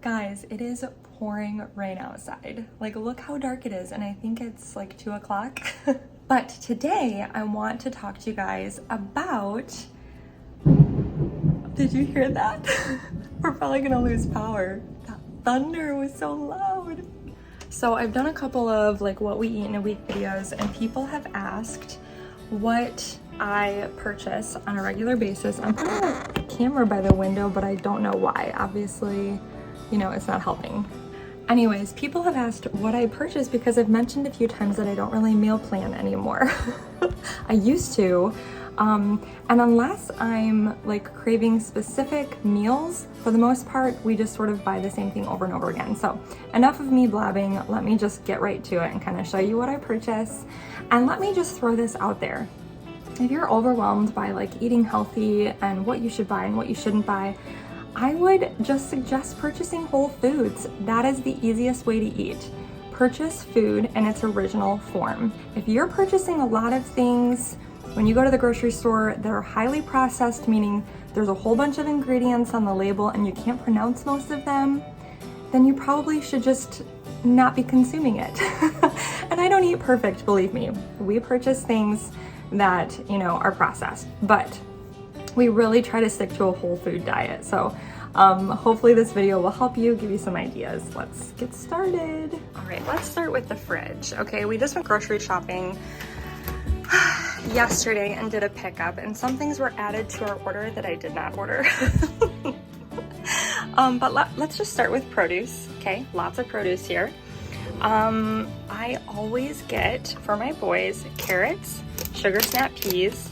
Guys, it is pouring rain outside. Like, look how dark it is, and I think it's like 2 o'clock. But today, I want to talk to you guys about... Did you hear that? We're probably gonna lose power. That thunder was so loud. So I've done a couple of like what we eat in a week videos, and people have asked what I purchase on a regular basis. I'm putting the camera by the window, but I don't know why. Obviously, you know, it's not helping. Anyways, people have asked what I purchase because I've mentioned a few times that I don't really meal plan anymore. I used to, and unless I'm like craving specific meals, for the most part, we just sort of buy the same thing over and over again. So enough of me blabbing, let me just get right to it and kind of show you what I purchase. And let me just throw this out there. If you're overwhelmed by like eating healthy and what you should buy and what you shouldn't buy, I would just suggest purchasing whole foods. That is the easiest way to eat. Purchase food in its original form. If you're purchasing a lot of things when you go to the grocery store that are highly processed, meaning there's a whole bunch of ingredients on the label and you can't pronounce most of them, then you probably should just not be consuming it. And I don't eat perfect, believe me. We purchase things that, you know, are processed, but we really try to stick to a whole food diet. So hopefully this video will help you, give you some ideas. Let's get started. All right, let's start with the fridge. Okay, we just went grocery shopping yesterday and did a pickup, and some things were added to our order that I did not order. But let's just start with produce. Okay, lots of produce here. I always get for my boys carrots, sugar snap peas,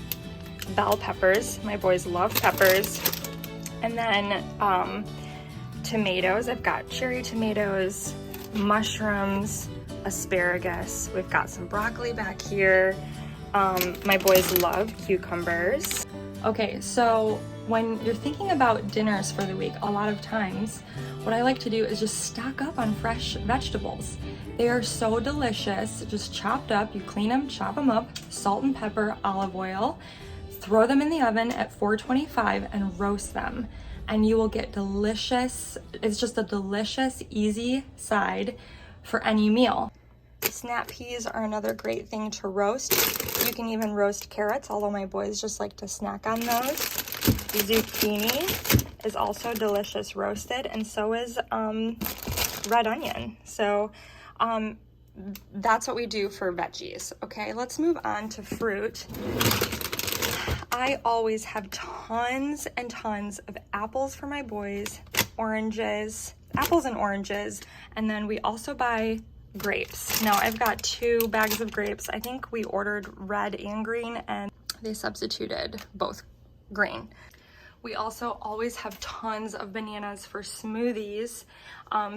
bell peppers. My boys love peppers. And then tomatoes. I've got cherry tomatoes, mushrooms, asparagus. We've got some broccoli back here. My boys love cucumbers. Okay, so when you're thinking about dinners for the week, a lot of times what I like to do is just stock up on fresh vegetables. They are so delicious, just chopped up. You clean them, chop them up, salt and pepper, olive oil, throw them in the oven at 425 and roast them. And you will get delicious, it's just a delicious, easy side for any meal. Snap peas are another great thing to roast. You can even roast carrots, although my boys just like to snack on those. Zucchini is also delicious roasted, and so is red onion. So that's what we do for veggies. Okay, let's move on to fruit. I always have tons and tons of apples for my boys, oranges, apples and oranges, and then we also buy grapes. Now I've got 2 bags of grapes. I think we ordered red and green and they substituted both green. We also always have tons of bananas for smoothies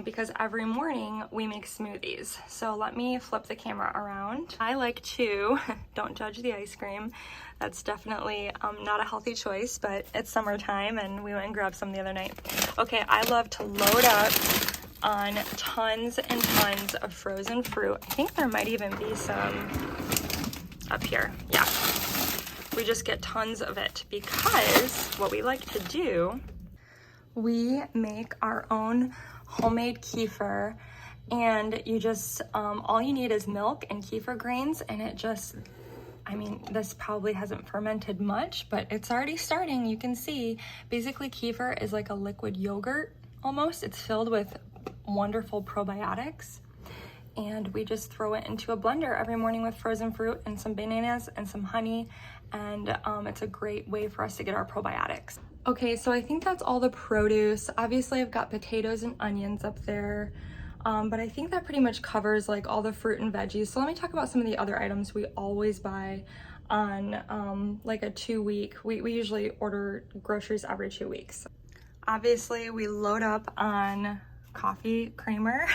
because every morning we make smoothies. So let me flip the camera around. I like to, don't judge the ice cream. That's definitely not a healthy choice, but it's summertime and we went and grabbed some the other night. Okay, I love to load up on tons and tons of frozen fruit. I think there might even be some up here. Yeah. We just get tons of it because what we like to do, we make our own homemade kefir, and you just, all you need is milk and kefir grains, and it just, I mean, this probably hasn't fermented much, but it's already starting. You can see, basically kefir is like a liquid yogurt almost. It's filled with wonderful probiotics. And we just throw it into a blender every morning with frozen fruit and some bananas and some honey, and it's a great way for us to get our probiotics. Okay, so I think that's all the produce. Obviously I've got potatoes and onions up there, but I think that pretty much covers like all the fruit and veggies. So let me talk about some of the other items we always buy on like a 2-week. We usually order groceries every 2 weeks. Obviously we load up on coffee creamer.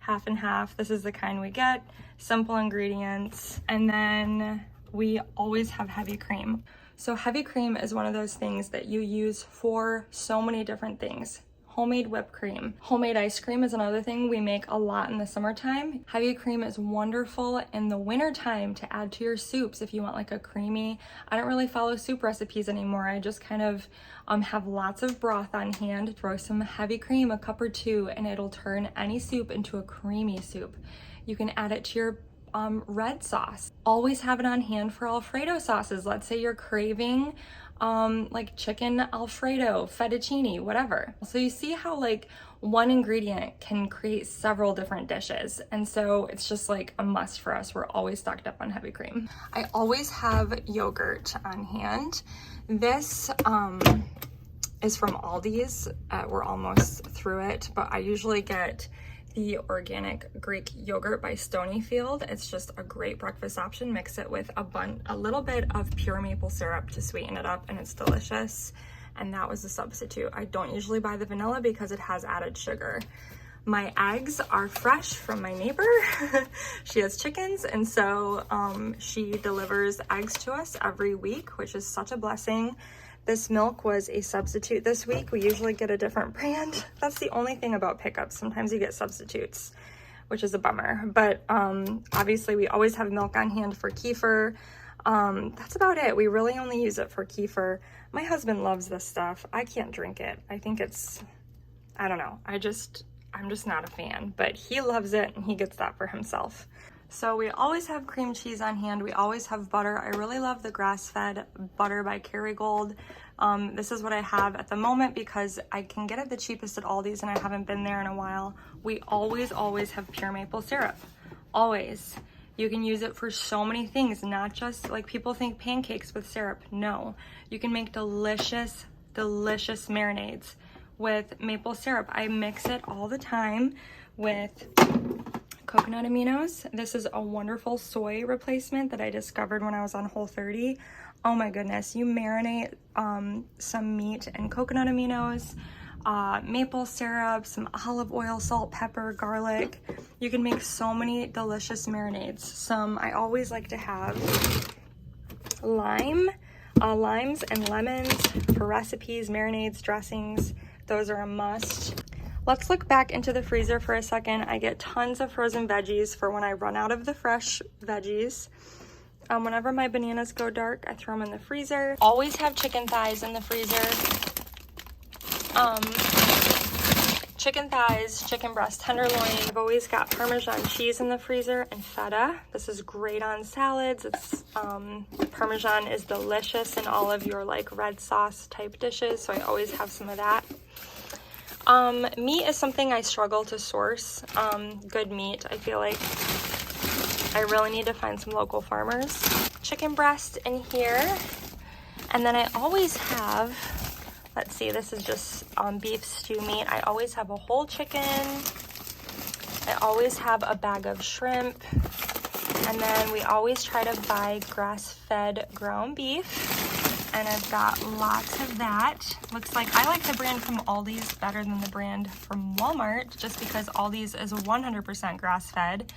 Half and half. This is the kind we get. Simple ingredients. And then we always have heavy cream. So heavy cream is one of those things that you use for so many different things. homemade whipped cream. Homemade ice cream is another thing we make a lot in the summertime. Heavy cream is wonderful in the wintertime to add to your soups if you want like a creamy. I don't really follow soup recipes anymore. I just kind of have lots of broth on hand, throw some heavy cream, a cup or two, and it'll turn any soup into a creamy soup. You can add it to your red sauce. Always have it on hand for Alfredo sauces. Let's say you're craving like chicken Alfredo, fettuccine, whatever. So you see how like one ingredient can create several different dishes. And so it's just like a must for us. We're always stocked up on heavy cream. I always have yogurt on hand. This is from Aldi's. We're almost through it, but I usually get the organic Greek yogurt by Stonyfield. It's just a great breakfast option. Mix it with a little bit of pure maple syrup to sweeten it up, and it's delicious. And that was the substitute. I don't usually buy the vanilla because it has added sugar. My eggs are fresh from my neighbor. She has chickens, and so she delivers eggs to us every week, which is such a blessing. This milk was a substitute this week. We usually get a different brand. That's the only thing about pickups. Sometimes you get substitutes, which is a bummer. But obviously we always have milk on hand for Kefir. That's about it. We really only use it for Kefir. My husband loves this stuff. I can't drink it. I think it's, I don't know. I'm just not a fan, but he loves it and he gets that for himself. So we always have cream cheese on hand. We always have butter. I really love the grass-fed butter by Kerrygold. This is what I have at the moment because I can get it the cheapest at Aldi's and I haven't been there in a while. We always have pure maple syrup. Always. You can use it for so many things, not just like people think pancakes with syrup. No, you can make delicious marinades with maple syrup. I mix it all the time with coconut aminos. This is a wonderful soy replacement that I discovered when I was on Whole30. Oh my goodness, you marinate some meat and coconut aminos, maple syrup, some olive oil, salt, pepper, garlic. You can make so many delicious marinades. I always like to have limes and lemons for recipes, marinades, dressings. Those are a must. Let's look back into the freezer for a second. I get tons of frozen veggies for when I run out of the fresh veggies. Whenever my bananas go dark, I throw them in the freezer. Always have chicken thighs in the freezer. Chicken thighs, chicken breast tenderloin. I've always got Parmesan cheese in the freezer and feta. This is great on salads. Parmesan is delicious in all of your like red sauce type dishes, so I always have some of that. Meat is something I struggle to source. Good meat. I feel like I really need to find some local farmers. Chicken breast in here. And then I always have, let's see, this is just beef stew meat. I always have a whole chicken. I always have a bag of shrimp. And then we always try to buy grass-fed ground beef. And I've got lots of that. Looks like I like the brand from Aldi's better than the brand from Walmart, just because Aldi's is 100% grass-fed,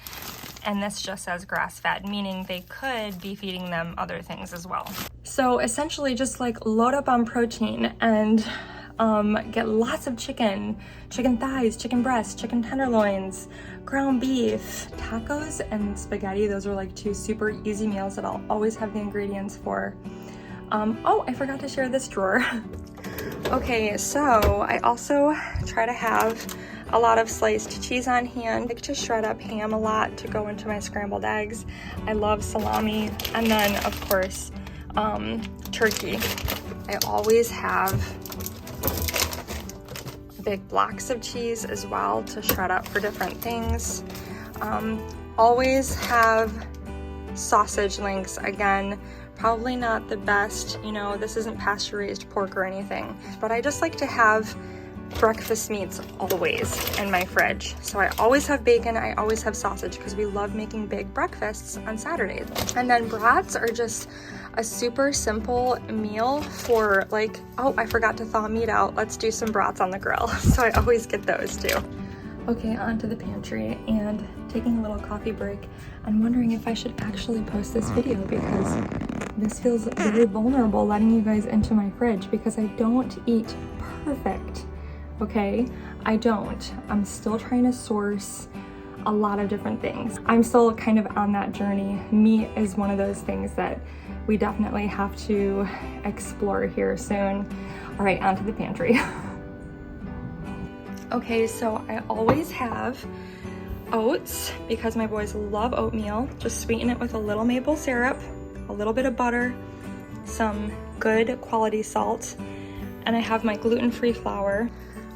and this just says grass-fed, meaning they could be feeding them other things as well. So essentially just like load up on protein and get lots of chicken thighs, chicken breasts, chicken tenderloins, ground beef, tacos, and spaghetti. Those are like two super easy meals that I'll always have the ingredients for. Oh, I forgot to share this drawer. Okay, so I also try to have a lot of sliced cheese on hand. I like to shred up ham a lot to go into my scrambled eggs. I love salami, and then of course, turkey. I always have big blocks of cheese as well to shred up for different things. Always have sausage links. Again, probably not the best, you know, this isn't pasture-raised pork or anything, but I just like to have breakfast meats always in my fridge. So I always have bacon, I always have sausage, because we love making big breakfasts on Saturdays. And then brats are just a super simple meal for like, oh, I forgot to thaw meat out, let's do some brats on the grill. So I always get those too. Okay, on to the pantry, and taking a little coffee break. I'm wondering if I should actually post this video, because this feels very vulnerable letting you guys into my fridge, because I don't eat perfect. okay? I don't. I'm still trying to source a lot of different things. I'm still kind of on that journey. Meat is one of those things that we definitely have to explore here soon. All right, onto the pantry. Okay, so I always have oats because my boys love oatmeal. Just sweeten it with a little maple syrup, a little bit of butter, some good quality salt, and I have my gluten-free flour.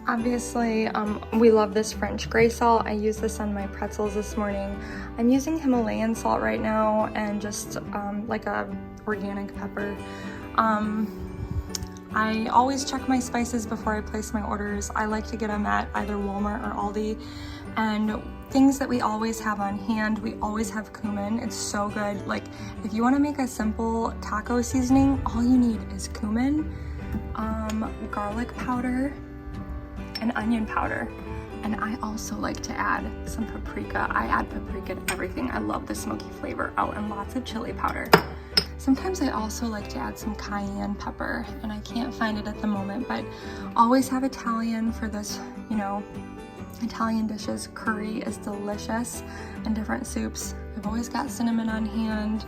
Obviously, we love this French gray salt. I used this on my pretzels this morning. I'm using Himalayan salt right now and just like a organic pepper. I always check my spices before I place my orders. I like to get them at either Walmart or Aldi. And things that we always have on hand, we always have cumin. It's so good. Like if you want to make a simple taco seasoning, all you need is cumin, garlic powder, and onion powder. And I also like to add some paprika. I add paprika to everything. I love the smoky flavor. Oh, and lots of chili powder. Sometimes I also like to add some cayenne pepper, and I can't find it at the moment, but always have Italian for this, you know, Italian dishes. Curry is delicious in different soups. I've always got cinnamon on hand.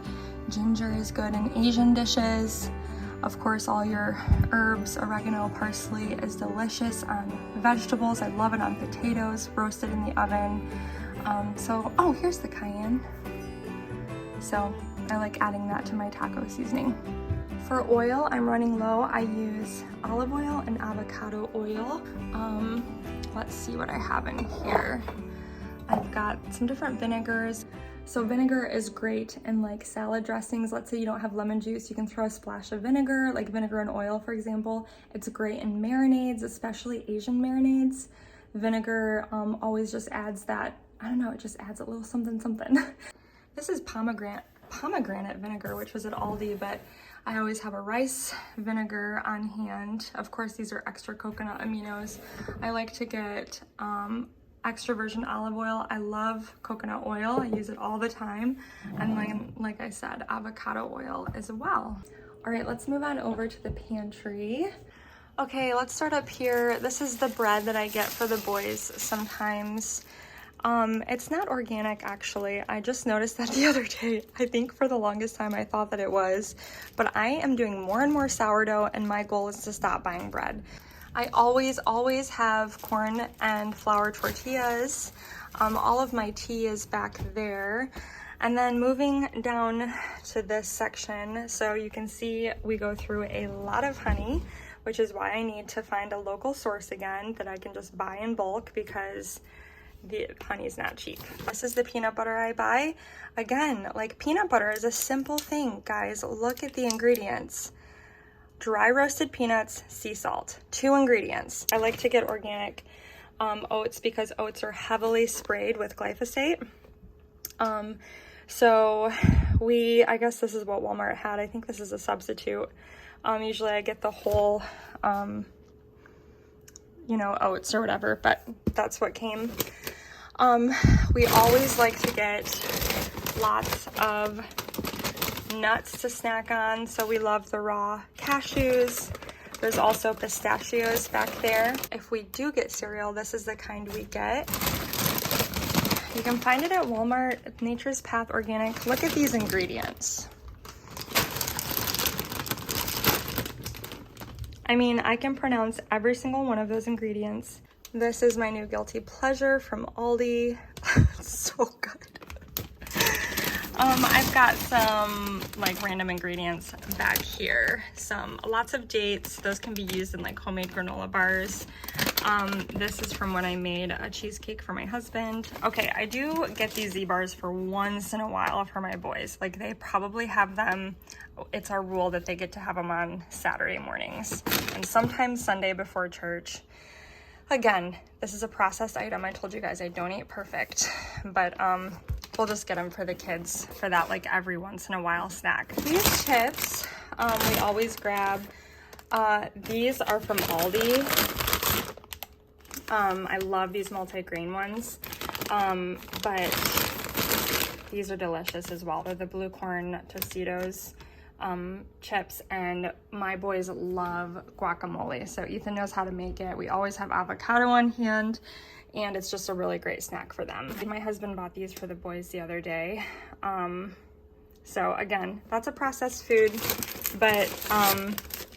Ginger is good in Asian dishes. Of course, all your herbs, oregano, parsley is delicious on vegetables. I love it on potatoes, roasted in the oven. Oh, here's the cayenne. So I like adding that to my taco seasoning. For oil, I'm running low. I use olive oil and avocado oil. Let's see what I have in here. I've got some different vinegars. So vinegar is great in like salad dressings. Let's say you don't have lemon juice, you can throw a splash of vinegar, like vinegar and oil, for example. It's great in marinades, especially Asian marinades. Vinegar always just adds that, I don't know, it just adds a little something, something. This is pomegranate vinegar, which was at Aldi, but I always have a rice vinegar on hand. Of course, these are extra coconut aminos. I like to get extra virgin olive oil. I love coconut oil. I use it all the time. And like I said, avocado oil as well. All right, let's move on over to the pantry. Okay, let's start up here. This is the bread that I get for the boys sometimes. It's not organic, actually. I just noticed that the other day. I think for the longest time I thought that it was, but I am doing more and more sourdough, and my goal is to stop buying bread. I always have corn and flour tortillas. All of my tea is back there. And then moving down to this section, so you can see we go through a lot of honey, which is why I need to find a local source again that I can just buy in bulk, because the honey is not cheap. This is the peanut butter I buy. Again, like, peanut butter is a simple thing, guys. Look at the ingredients. Dry roasted peanuts, sea salt, 2 ingredients. I like to get organic oats because oats are heavily sprayed with glyphosate. So I guess this is what Walmart had. I think this is a substitute. Usually I get the whole, you know, oats or whatever, but that's what came. We always like to get lots of nuts to snack on, so we love the raw cashews. There's also pistachios back there. If we do get cereal, this is the kind we get. You can find it at Walmart, Nature's Path Organic. Look at these ingredients. I mean, I can pronounce every single one of those ingredients. This is my new guilty pleasure from Aldi. It's so good. I've got some like random ingredients back here. Lots of dates. Those can be used in like homemade granola bars. This is from when I made a cheesecake for my husband. Okay, I do get these Z-bars for once in a while for my boys. Like, they probably have them. It's our rule that they get to have them on Saturday mornings and sometimes Sunday before church. Again, this is a processed item. I told you guys I don't eat perfect, but we'll just get them for the kids for that like every once in a while snack. These chips, we always grab. These are from Aldi. I love these multi-grain ones, but these are delicious as well. They're the blue corn Tostitos. chips, and my boys love guacamole. So Ethan knows how to make it. We always have avocado on hand, and it's just a really great snack for them. My husband bought these for the boys the other day. So again, that's a processed food, but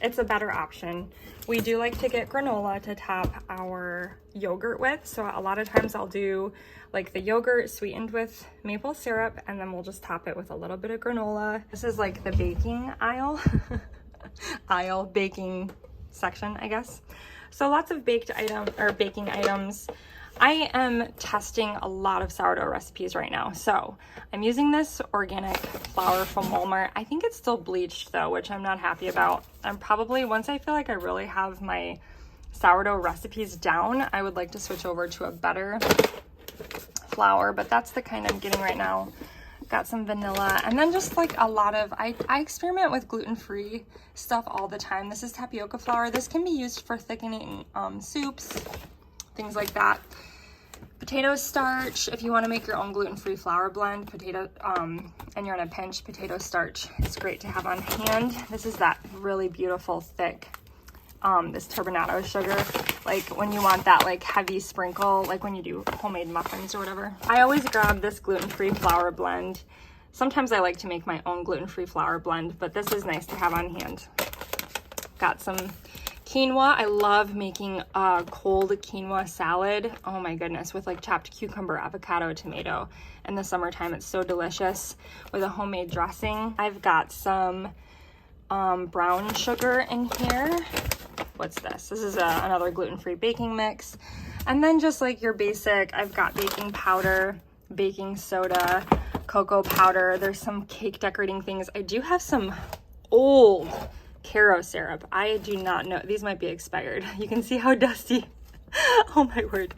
it's a better option. We do like to get granola to top our yogurt with. So a lot of times I'll do like the yogurt sweetened with maple syrup, and then we'll just top it with a little bit of granola. This is like the baking aisle, baking section, I guess. So lots of baking items. I am testing a lot of sourdough recipes right now. So I'm using this organic flour from Walmart. I think it's still bleached though, which I'm not happy about. I'm probably, once I feel like I really have my sourdough recipes down, I would like to switch over to a better flour, but that's the kind I'm getting right now. Got some vanilla, and then just like a lot of, I experiment with gluten-free stuff all the time. This is tapioca flour. This can be used for thickening soups, things like that. Potato starch, if you want to make your own gluten-free flour blend, and you're in a pinch, potato starch is great to have on hand. This is that really beautiful thick, this turbinado sugar, like when you want that like heavy sprinkle, like when you do homemade muffins or whatever. I always grab this gluten-free flour blend. Sometimes I like to make my own gluten-free flour blend, but this is nice to have on hand. Got some quinoa. I love making a cold quinoa salad. Oh my goodness, with like chopped cucumber, avocado, tomato. In the summertime, it's so delicious with a homemade dressing. I've got some brown sugar in here. What's this? This is another gluten-free baking mix. And then just like your basic, I've got baking powder, baking soda, cocoa powder. There's some cake decorating things. I do have some old Caro syrup. I do not know. These might be expired. You can see how dusty. Oh my word.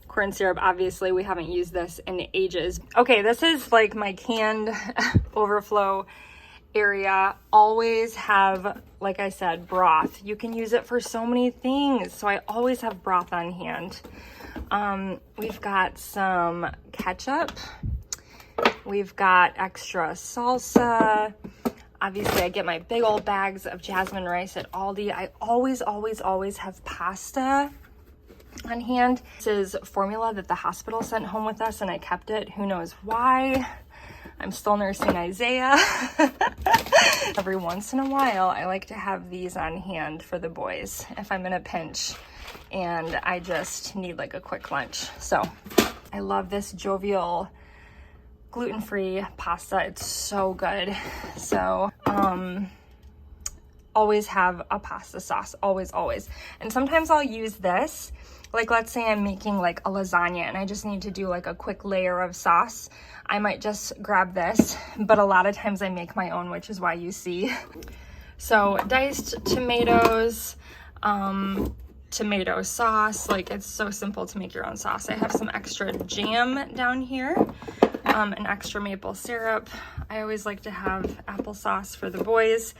Corn syrup, obviously, we haven't used this in ages. Okay, this is like my canned overflow area. Always have, like I said, broth. You can use it for so many things. So I always have broth on hand. We've got some ketchup. We've got extra salsa. Obviously, I get my big old bags of jasmine rice at Aldi. I always have pasta on hand. This is formula that the hospital sent home with us, and I kept it. Who knows why? I'm still nursing Isaiah. Every once in a while, I like to have these on hand for the boys if I'm in a pinch and I just need like a quick lunch. So I love this Jovial gluten-free pasta. It's so good. So always have a pasta sauce, always. And sometimes I'll use this, like let's say I'm making like a lasagna and I just need to do like a quick layer of sauce. I might just grab this, but a lot of times I make my own, which is why you see. So diced tomatoes, tomato sauce, like it's so simple to make your own sauce. I have some extra jam down here, an extra maple syrup. I always like to have applesauce for the boys.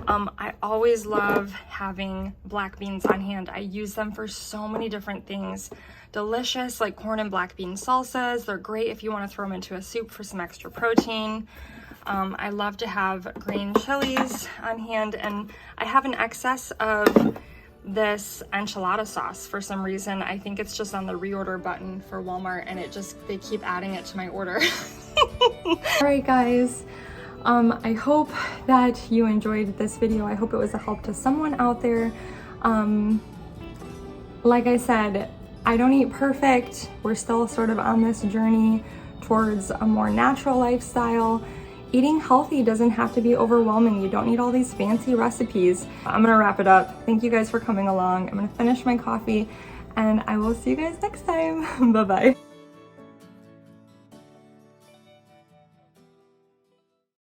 I always love having black beans on hand. I use them for so many different things. Delicious, like corn and black bean salsas. They're great if you want to throw them into a soup for some extra protein. I love to have green chilies on hand, and I have an excess of this enchilada sauce for some reason. I think it's just on the reorder button for Walmart, and they keep adding it to my order. All right, guys. I hope that you enjoyed this video. I hope it was a help to someone out there. Like I said, I don't eat perfect. We're still sort of on this journey towards a more natural lifestyle. Eating healthy doesn't have to be overwhelming. You don't need all these fancy recipes. I'm gonna wrap it up. Thank you guys for coming along. I'm gonna finish my coffee, and I will see you guys next time. Bye-bye.